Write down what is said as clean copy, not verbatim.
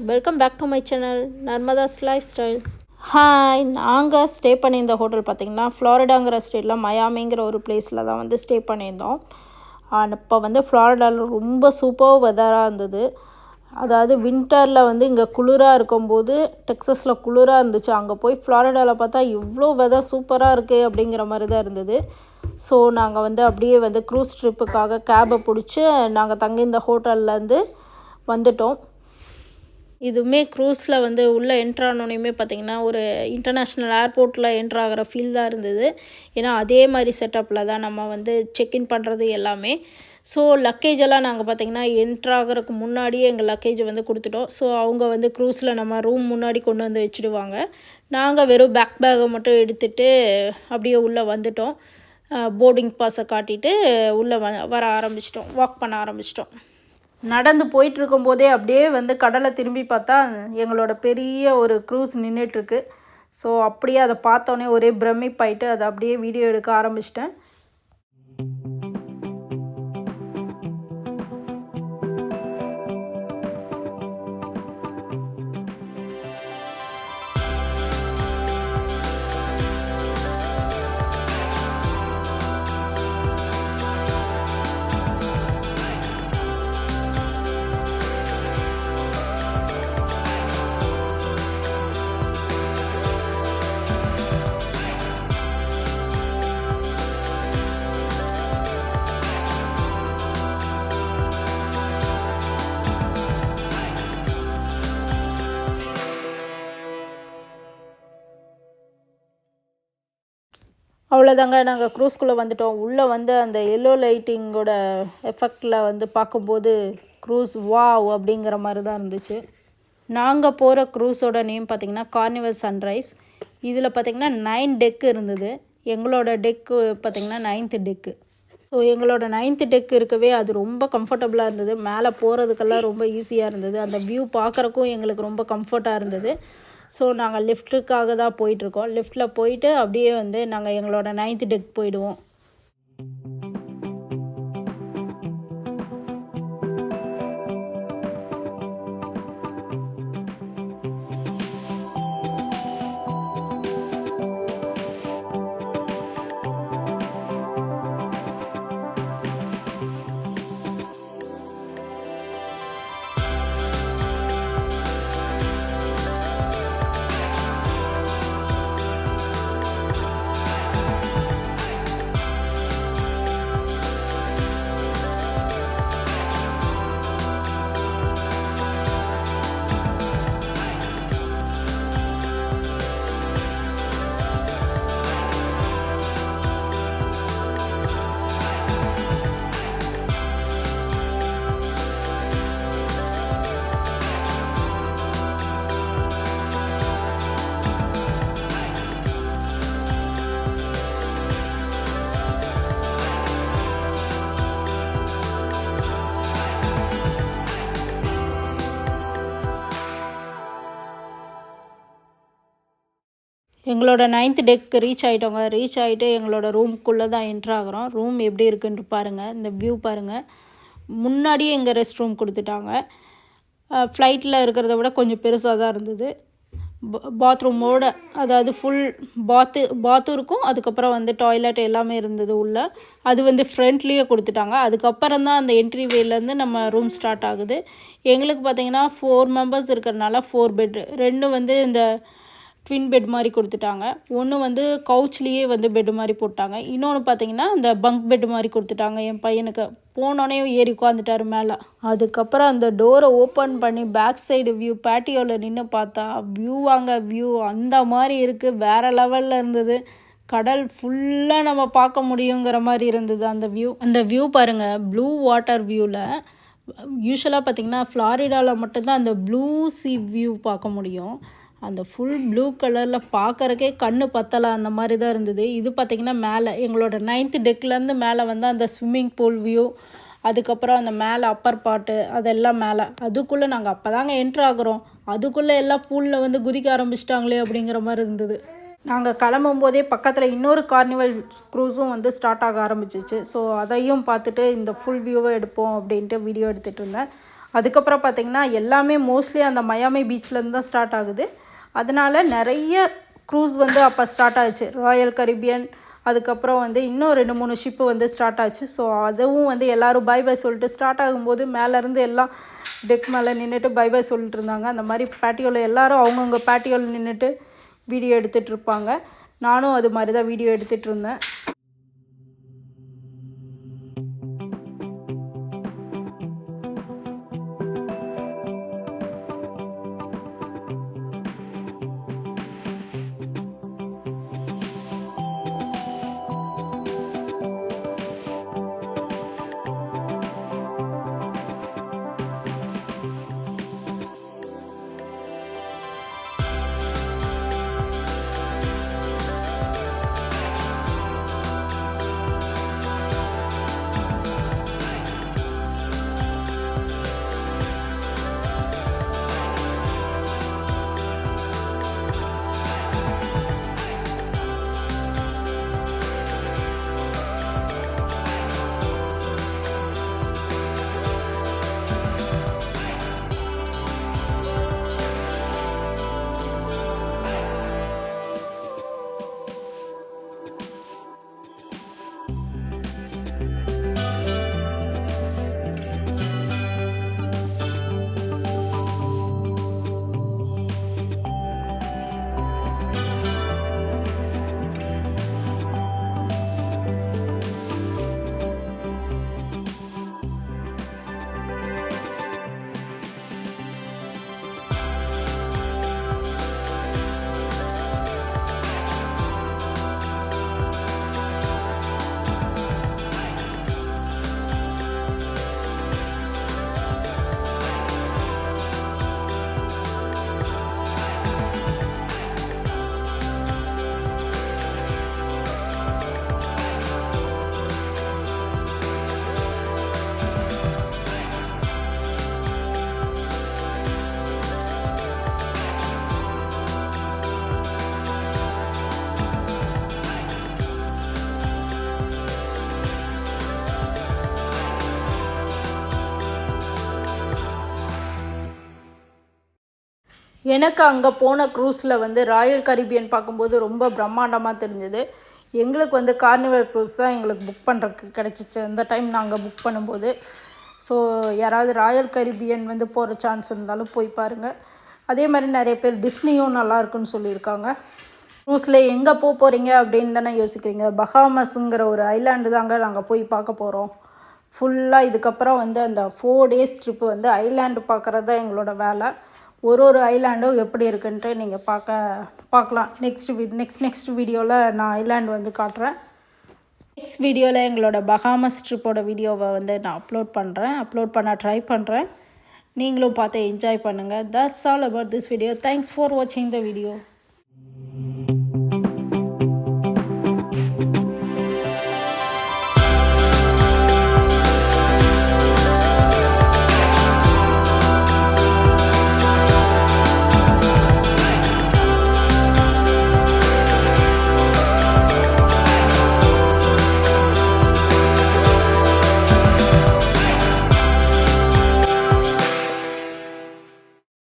Welcome back to my channel Narmada's lifestyle. Hi, நாங்கள் stay பண்ணியிருந்த hotel பார்த்திங்கன்னா ஃப்ளாரிடாங்கிற ஸ்டேட்டில் மயாமிங்கிற ஒரு பிளேஸில் தான் வந்து ஸ்டே பண்ணியிருந்தோம். அப்போ வந்து ஃப்ளாரிடாவில் ரொம்ப சூப்பர் வெதராக இருந்தது. அதாவது வின்டரில் வந்து இங்கே குளிராக இருக்கும்போது டெக்ஸஸில் குளிராக இருந்துச்சு. அங்கே போய் ஃப்ளாரிடாவில் பார்த்தா இவ்வளோ வெதர் சூப்பராக இருக்குது அப்படிங்கிற மாதிரி தான் இருந்தது. ஸோ நாங்கள் வந்து அப்படியே வந்து க்ரூஸ் ட்ரிப்புக்காக கேபை பிடிச்சி நாங்கள் தங்கியிருந்த ஹோட்டல்லேருந்து வந்துட்டோம். இதுவுமே க்ரூஸில் வந்து உள்ளே என்ட்ரானோனையுமே பார்த்திங்கன்னா ஒரு இன்டர்நேஷ்னல் ஏர்போர்ட்டில் என்ட்ராகிற ஃபீல் தான் இருந்தது. ஏன்னா அதே மாதிரி செட்டப்பில் தான் நம்ம வந்து செக்இன் பண்ணுறது எல்லாமே. ஸோ லக்கேஜ் எல்லாம் நாங்கள் பார்த்திங்கன்னா என்ட்ராகிறதுக்கு முன்னாடியே எங்கள் லக்கேஜை வந்து கொடுத்துட்டோம். ஸோ அவங்க வந்து க்ரூஸில் நம்ம ரூம் முன்னாடி கொண்டு வந்து வச்சுடுவாங்க. நாங்கள் வெறும் பேக்கை மட்டும் எடுத்துகிட்டு அப்படியே உள்ளே வந்துட்டோம். போர்டிங் பாஸை காட்டிட்டு உள்ளே வர ஆரம்பிச்சிட்டோம், வாக் பண்ண ஆரம்பிச்சிட்டோம். நடந்து போயிட்டுருக்கும்போதே அப்படியே வந்து கடலை திரும்பி பார்த்தா எங்களோட பெரிய ஒரு க்ரூஸ் நின்றுட்டுருக்கு. ஸோ அப்படியே அதை பார்த்தோன்னே ஒரே பிரமிப்பாயிட்டு அதை அப்படியே வீடியோ எடுக்க ஆரம்பிச்சிட்டேன். அவ்வளோதாங்க, நாங்கள் க்ரூஸ்குள்ளே வந்துட்டோம். உள்ளே வந்து அந்த எல்லோ லைட்டிங்கோட எஃபெக்டில் வந்து பார்க்கும்போது க்ரூஸ் வாவ் அப்படிங்கிற மாதிரி தான் இருந்துச்சு. நாங்கள் போகிற க்ரூஸோட நேம் பார்த்திங்கன்னா கார்னிவல் சன்ரைஸ். இதில் பார்த்திங்கன்னா 9 டெக்கு இருந்தது. எங்களோட டெக்கு பார்த்திங்கன்னா 9th டெக்கு. ஸோ எங்களோட 9th டெக் இருக்கவே அது ரொம்ப கம்ஃபர்டபுளாக இருந்தது. மேலே போகிறதுக்கெல்லாம் ரொம்ப ஈஸியாக இருந்தது. அந்த வியூ பார்க்குறக்கும் எங்களுக்கு ரொம்ப கம்ஃபர்ட்டாக இருந்தது. ஸோ நாங்கள் லிஃப்ட்டுக்காக தான் போயிட்டுருக்கோம். லிஃப்ட்டில் போயிட்டு அப்படியே வந்து நாங்கள் எங்களோட 9th டெக் போயிடுவோம். எங்களோட 9th டெக் ரீச் ஆகிட்டோங்க. ரீச் ஆகிட்டு எங்களோட ரூமுக்குள்ளே தான் என்ட்ராகிறோம். ரூம் எப்படி இருக்குன்னு பாருங்கள், இந்த வியூ பாருங்கள். முன்னாடியே எங்கள் ரெஸ்ட் ரூம் கொடுத்துட்டாங்க. ஃப்ளைட்டில் இருக்கிறத விட கொஞ்சம் பெருசாக தான் இருந்தது. பாத்ரூமோட, அதாவது ஃபுல் பாத்தும் இருக்கும். அதுக்கப்புறம் வந்து டாய்லெட் எல்லாமே இருந்தது உள்ளே. அது வந்து ஃப்ரண்ட்லேயே கொடுத்துட்டாங்க. அதுக்கப்புறம் தான் அந்த என்ட்ரி வேலேருந்து நம்ம ரூம் ஸ்டார்ட் ஆகுது. எங்களுக்கு பார்த்திங்கன்னா 4 மெம்பர்ஸ் இருக்கிறதுனால 4 பெட்டு, 2 வந்து இந்த ட்வின் பெட் மாதிரி கொடுத்துட்டாங்க. ஒன்று வந்து கவுச்லேயே வந்து பெட்டு மாதிரி போட்டாங்க. இன்னொன்று பார்த்திங்கன்னா இந்த பங்க் பெட்டு மாதிரி கொடுத்துட்டாங்க. என் பையனுக்கு போனோடனே ஏறி உட்காந்துட்டார் மேலே. அதுக்கப்புறம் அந்த டோரை ஓப்பன் பண்ணி பேக் சைடு வியூ பேட்டியோவில் நின்று பார்த்தா வியூ அந்த மாதிரி இருக்குது. வேறு லெவலில் இருந்தது. கடல் ஃபுல்லாக நம்ம பார்க்க முடியுங்கிற மாதிரி இருந்தது அந்த வியூ பாருங்கள். ப்ளூ வாட்டர் வியூவில் யூஸ்வலாக பார்த்திங்கன்னா ஃப்ளாரிடாவில் மட்டும்தான் அந்த ப்ளூ சி வியூ பார்க்க முடியும். அந்த ஃபுல் ப்ளூ கலரில் பார்க்குறக்கே கண்ணு பத்தலை, அந்த மாதிரி தான் இருந்தது. இது பார்த்திங்கன்னா மேலே எங்களோட 9th டெக்லேருந்து மேலே வந்து அந்த ஸ்விம்மிங் பூல் வியூ, அதுக்கப்புறம் அந்த மேலே அப்பர் பாட்டு அதெல்லாம் மேலே. அதுக்குள்ளே நாங்கள் அப்போ தாங்க என்ட்ரு ஆகுறோம், அதுக்குள்ளே எல்லாம் பூலில் வந்து குதிக்க ஆரம்பிச்சிட்டாங்களே அப்படிங்கிற மாதிரி இருந்தது. நாங்கள் கிளம்பும் போதே பக்கத்தில் இன்னொரு கார்னிவல் க்ரூஸும் வந்து ஸ்டார்ட் ஆக ஆரம்பிச்சிச்சு. ஸோ அதையும் பார்த்துட்டு இந்த ஃபுல் வியூவை எடுப்போம் அப்படின்ட்டு வீடியோ எடுத்துகிட்டு இருந்தேன். அதுக்கப்புறம் பார்த்திங்கன்னா எல்லாமே மோஸ்ட்லி அந்த மயாமி பீச்லேருந்து தான் ஸ்டார்ட் ஆகுது. அதனால் நிறைய க்ரூஸ் வந்து அப்போ ஸ்டார்ட் ஆச்சு. ராயல் கரீபியன், அதுக்கப்புறம் வந்து இன்னும் 2-3 ஷிப்பு வந்து ஸ்டார்ட் ஆச்சு. ஸோ அதுவும் வந்து எல்லோரும் பை பை சொல்லிட்டு ஸ்டார்ட் ஆகும்போது மேலேருந்து எல்லாம் டெக் மேலே நின்றுட்டு பை பை சொல்லிட்டு இருந்தாங்க. அந்த மாதிரி பேட்டியோவில் எல்லோரும் அவங்கவுங்க பேட்டியோவில் நின்றுட்டு வீடியோ எடுத்துகிட்டு இருப்பாங்க. நானும் அது மாதிரி தான் வீடியோ எடுத்துகிட்டு இருந்தேன். எனக்கு அங்கே போன க்ரூஸில் வந்து ராயல் கரீபியன் பார்க்கும்போது ரொம்ப பிரம்மாண்டமாக தெரிஞ்சுது. எங்களுக்கு வந்து கார்னிவல் க்ரூஸ் தான் எங்களுக்கு புக் பண்ணுறதுக்கு கிடச்சிச்சு அந்த டைம் நாங்கள் புக் பண்ணும்போது. ஸோ யாராவது ராயல் கரீபியன் வந்து போகிற சான்ஸ் இருந்தாலும் போய் பாருங்கள். அதே மாதிரி நிறைய பேர் டிஸ்னியும் நல்லாயிருக்குன்னு சொல்லியிருக்காங்க. க்ரூஸில் எங்கே போகிறீங்க அப்படின்னு தானே யோசிக்கிறீங்க. பஹாமஸுங்கிற ஒரு ஐலாண்டு தாங்க நாங்கள் போய் பார்க்க போகிறோம். ஃபுல்லாக இதுக்கப்புறம் வந்து அந்த 4 days ட்ரிப்பு வந்து ஐலாண்டு பார்க்குறது தான் எங்களோட வேலை. ஒரு ஐலாண்டும் எப்படி இருக்குன்ட்டு நீங்கள் பார்க்கலாம். நெக்ஸ்ட் வீடியோவில் நான் ஐலாண்டு வந்து காட்டுறேன். நெக்ஸ்ட் வீடியோவில் எங்களோட பஹாமஸ் ட்ரிப்போட வீடியோவை வந்து நான் அப்லோட் பண்ண ட்ரை பண்ணுறேன். நீங்களும் பார்த்து என்ஜாய் பண்ணுங்கள். That's all about this video. Thanks for watching the video.